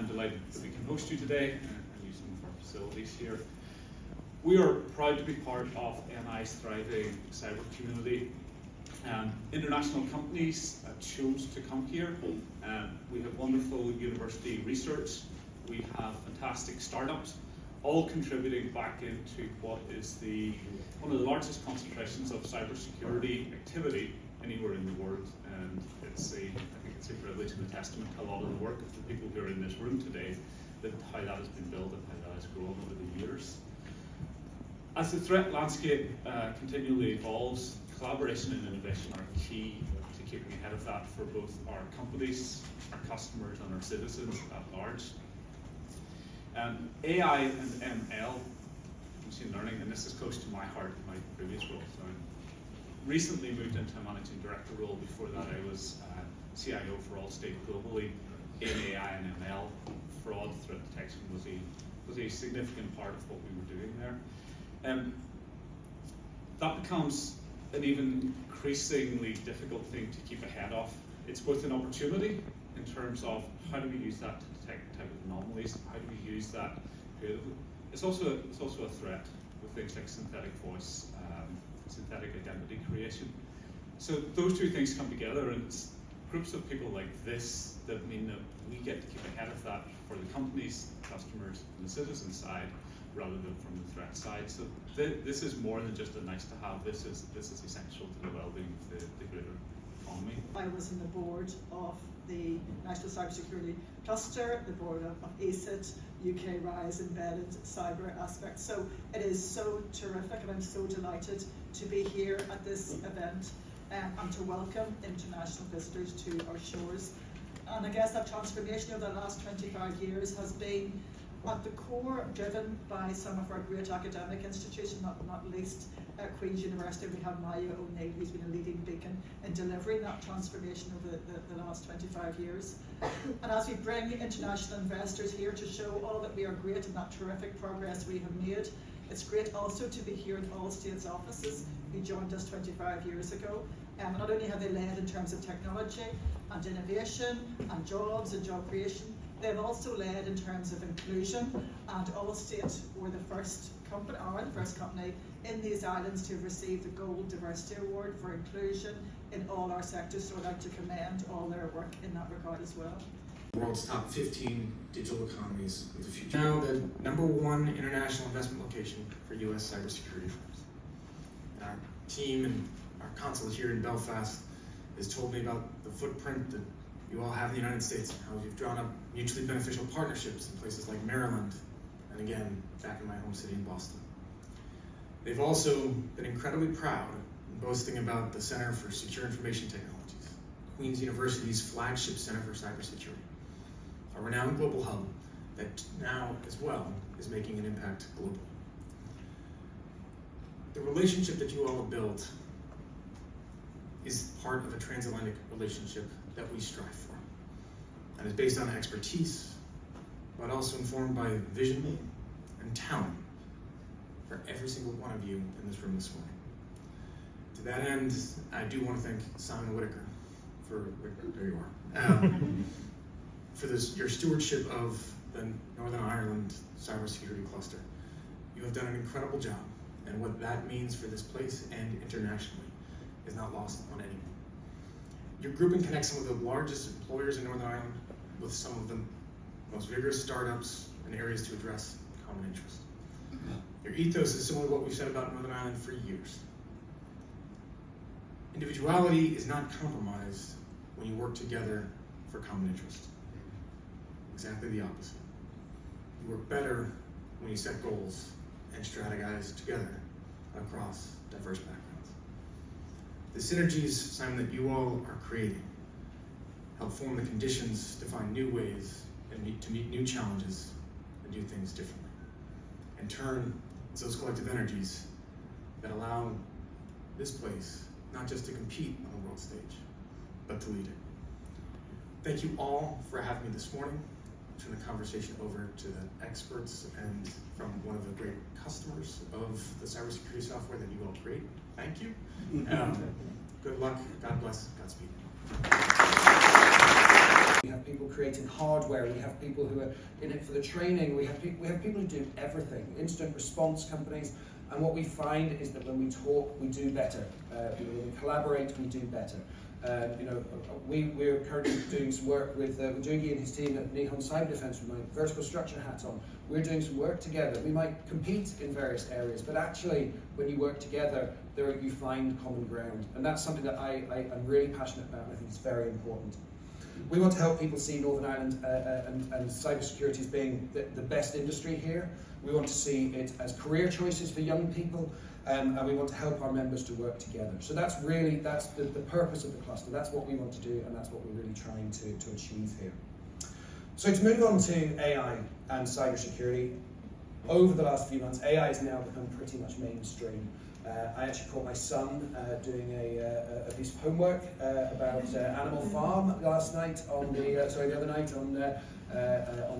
I'm delighted that we can host you today and use some of our facilities here. We are proud to be part of NI's thriving cyber community. International companies chose to come here. We have wonderful university research. We have fantastic startups, all contributing back into what is one of the largest concentrations of cybersecurity activity anywhere in the world. And I think it's a privilege and a testament to a lot of the work of the people who are in this room today, that how that has been built and how that has grown over the years. As the threat landscape continually evolves, collaboration and innovation are key to keeping ahead of that for both our companies, our customers, and our citizens at large. AI and ML, machine learning, and this is close to my heart in my previous role. So I recently moved into a managing director role. Before that, I was CIO for Allstate globally in AI and ML. Fraud, threat detection was a significant part of what we were doing there. That becomes an even increasingly difficult thing to keep ahead of. It's both an opportunity in terms of how do we use that to detect type of anomalies, how do we use that creatively. It's also a threat with things like synthetic voice, synthetic identity creation. So those two things come together, and it's groups of people like this that mean that we get to keep ahead of that for the companies, customers, and the citizen side, rather than from the threat side. So this is more than just a nice to have. This is essential to the well-being of the greater economy. I was in the board of the National Cybersecurity Cluster, the board of ECIT, UK RISE embedded cyber aspects. So it is so terrific, and I'm so delighted to be here at this event and to welcome international visitors to our shores. And I guess that transformation over the last 25 years has been at the core driven by some of our great academic institutions, not least Queen's University. We have Maya O'Neill, who's been a leading beacon in delivering that transformation over the last 25 years. And as we bring international investors here to show all that we are great and that terrific progress we have made, it's great also to be here in Allstate's offices, who joined us 25 years ago. Not only have they led in terms of technology and innovation and jobs and job creation, they've also led in terms of inclusion, and Allstate were the first company in these islands to have received the Gold Diversity Award for inclusion in all our sectors. So I'd like to commend all their work in that regard as well. World's top 15 digital economies of the future. Now the #1 international investment location for US cybersecurity firms. And our team and our consulate here in Belfast has told me about the footprint that you all have in the United States, and how you've drawn up mutually beneficial partnerships in places like Maryland, and again, back in my home city in Boston. They've also been incredibly proud in boasting about the Center for Secure Information Technologies, Queen's University's flagship Center for Cybersecurity, a renowned global hub that now as well is making an impact globally. The relationship that you all have built is part of a transatlantic relationship that we strive for, and is based on expertise, but also informed by vision and talent for every single one of you in this room this morning. To that end, I do want to thank Simon Whitaker there you are, for your stewardship of the Northern Ireland Cybersecurity Cluster. You have done an incredible job, and what that means for this place and internationally is not lost on anyone. Your grouping connects some of the largest employers in Northern Ireland with some of the most vigorous startups and areas to address common interest. Your ethos is similar to what we've said about Northern Ireland for years. Individuality is not compromised when you work together for common interest. Exactly the opposite. You work better when you set goals and strategize together across diverse backgrounds. The synergies, Simon, that you all are creating help form the conditions to find new ways to meet new challenges and do things differently. In turn, it's those collective energies that allow this place not just to compete on the world stage, but to lead it. Thank you all for having me this morning. I'll turn the conversation over to the experts and from one of the great customers of the cybersecurity software that you all create. Thank you. Good luck. God bless. Godspeed. We have people creating hardware, we have people who are in it for the training, we have people who do everything, incident response companies, and what we find is that when we talk, we do better. When we collaborate, we do better. We're currently doing some work with Jungi and his team at Nihon Cyber Defense with my vertical structure hat on. We're doing some work together. We might compete in various areas, but actually, when you work together, you find common ground. And that's something that I'm really passionate about, and I think it's very important. We want to help people see Northern Ireland and cybersecurity as being the best industry here. We want to see it as career choices for young people, and we want to help our members to work together. So that's the purpose of the cluster. That's what we want to do, and that's what we're really trying to achieve here. So to move on to AI and cybersecurity, over the last few months, AI has now become pretty much mainstream. I actually caught my son doing a piece of homework about Animal Farm the other night on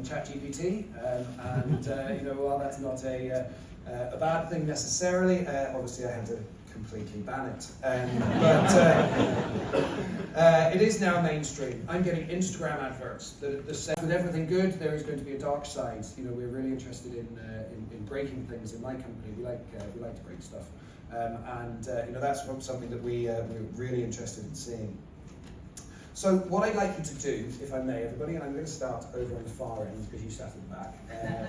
ChatGPT, and while that's not a bad thing necessarily, obviously I had to completely ban it. But it is now mainstream. I'm getting Instagram adverts that say with everything good, there is going to be a dark side. We're really interested in breaking things in my company. We like to break stuff. That's something that we're really interested in seeing. So what I'd like you to do, if I may, everybody, and I'm going to start over on the far end because you sat at the back.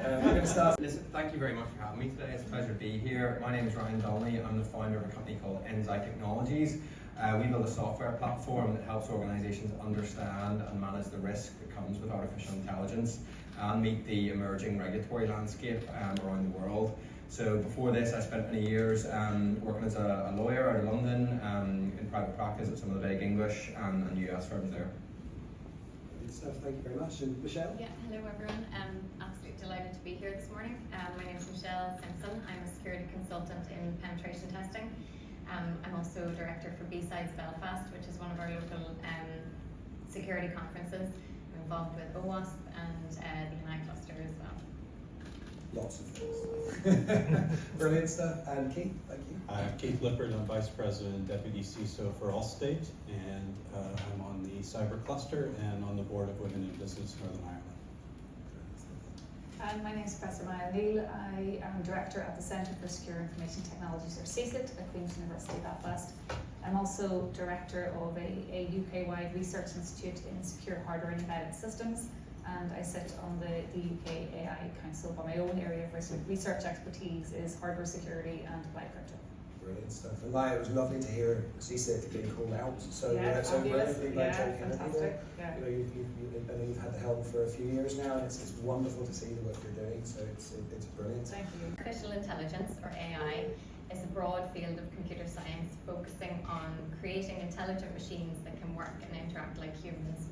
I'm going to start. Listen, thank you very much for having me today. It's a pleasure to be here. My name is Ryan Donnelly. I'm the founder of a company called Bsides Technologies. We build a software platform that helps organizations understand and manage the risk that comes with artificial intelligence and meet the emerging regulatory landscape around the world. So before this, I spent many years working as a lawyer out of London in private practice at some of the big English and US firms there. Thank you very much. And Michelle? Yeah, hello everyone. Absolutely delighted to be here this morning. My name is Michelle Simpson. I'm a security consultant in penetration testing. I'm also director for Bsides Belfast, which is one of our local security conferences. I'm involved with OWASP and the Unite cluster as well. Lots of things. Brilliant stuff. And Keith, thank you. I'm Keith Lippard. I'm Vice President, Deputy CISO for Allstate, and I'm on the Cyber Cluster and on the Board of Women in Business Northern Ireland. My name is Professor Maya O'Neill. I am Director at the Centre for Secure Information Technologies, or ECIT, at Queen's University Belfast. I'm also Director of a UK-wide research institute in secure hardware and embedded systems, and I sit on the UK AI Council. But my own area of research expertise is hardware security and applied crypto. Brilliant stuff. And Maya, it was lovely to hear CISIT being called out. So yeah, so brilliantly by yeah, Joe Kennedy there. Yeah. I know you've had the helm for a few years now, and it's wonderful to see the work you're doing. So it's brilliant. Thank you. Artificial intelligence, or AI, is a broad field of computer science focusing on creating intelligent machines that can work and interact like humans.